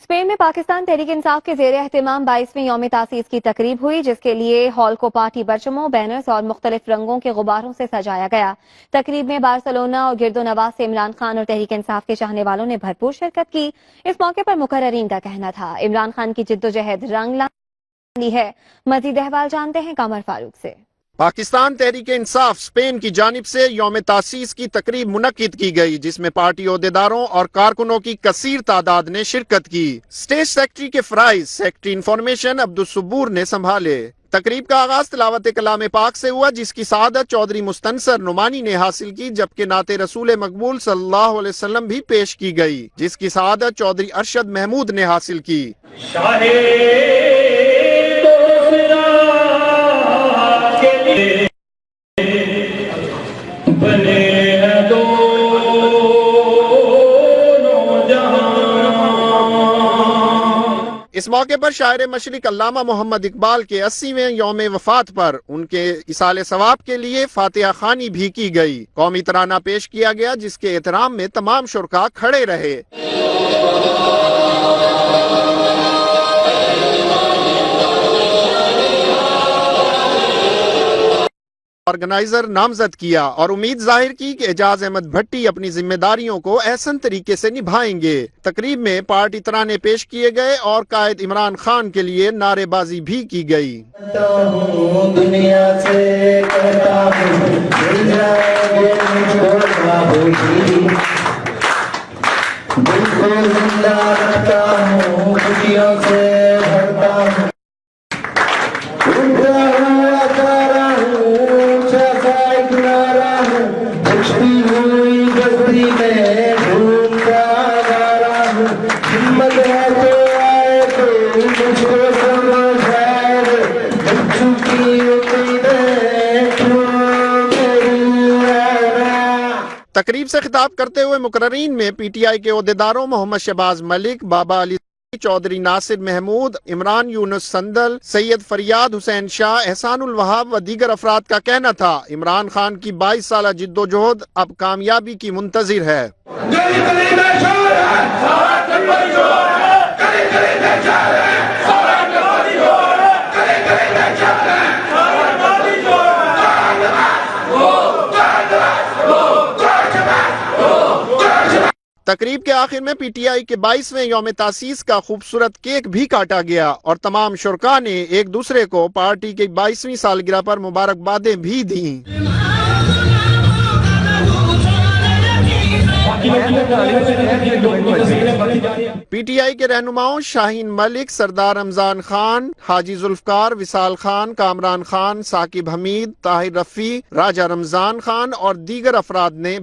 Spain में पाकिस्तान तहरीक इंसाफ के जेर एहतमाम 22वीं यौम तासीस की तकरीब हुई, जिसके लिए हॉल को पार्टी परचमों, बैनर्स और मुख्तलिफ रंगों के गुब्बारों से सजाया गया। तकरीब में बार्सिलोना और गिरदो नवाज से इमरान खान और तहरीक इंसाफ के चाहने वालों ने भरपूर शिरकत की। इस मौके पर मुकर्ररीन का कहना था, इमरान खान की जिद्दोजहद रंग ली है। मजीद अहवाल जानते हैं कामर फारूक से। पाकिस्तान तहरीक इंसाफ स्पेन की जानिब से यौम तासीस की तकरीब मुनक्किद की गई, जिसमें पार्टी ओहदेदारों और कारकुनों की कसीर तादाद ने शिरकत की। स्टेट सेक्रेटरी के फराइज सेक्रेटरी इंफॉर्मेशन अब्दुल सुब्बूर ने संभाले। तकरीब का आगाज तिलावत कलाम पाक से हुआ, जिसकी सआदत चौधरी मुस्तनसर नुमानी ने हासिल की, जबकि नाते रसूल मकबूल सल्लल्लाहु अलैहि वसल्लम भी पेश की गई, जिसकी सआदत चौधरी अरशद महमूद ने हासिल की। इस मौके पर शायर मशरिक अल्लामा मोहम्मद इकबाल के 80वें यौम वफात पर उनके इसाले सवाब के लिए फातिहा खानी भी की गई। कौमी तराना पेश किया गया, जिसके एहतराम में तमाम शुरका खड़े रहे। ऑर्गेनाइजर नामजद किया और उम्मीद जाहिर की कि एजाज अहमद भट्टी अपनी जिम्मेदारियों को एहसन तरीके से निभाएंगे। तकरीब में पार्टी तराने पेश किए गए और कायद इमरान खान के लिए नारेबाजी भी की गई। दुनिया से तकरीब से खिताब करते हुए मुकर्ररीन में पीटीआई के ओहदेदारों मोहम्मद शहबाज मलिक, बाबा अली चौधरी, नासिर महमूद, इमरान यूनुस संदल, सैयद फरियाद हुसैन शाह, एहसानुल वहाब व दीगर अफराद का कहना था, इमरान खान की 22 साल जिद्दोजहद अब कामयाबी की मुंतजिर है। तकरीब के आखिर में पीटीआई के 22वें यौम तासीस का खूबसूरत केक भी काटा गया और तमाम शुरका ने एक दूसरे को पार्टी की 22वीं सालगिरह पर मुबारकबादें भी दी। पीटीआई के रहनुमाओं शाहीन मलिक, सरदार रमजान खान, हाजी जुल्फकार, विसाल खान, कामरान खान, साकिब हमीद, ताहिर रफी, राजा रमजान खान और दीगर अफराद ने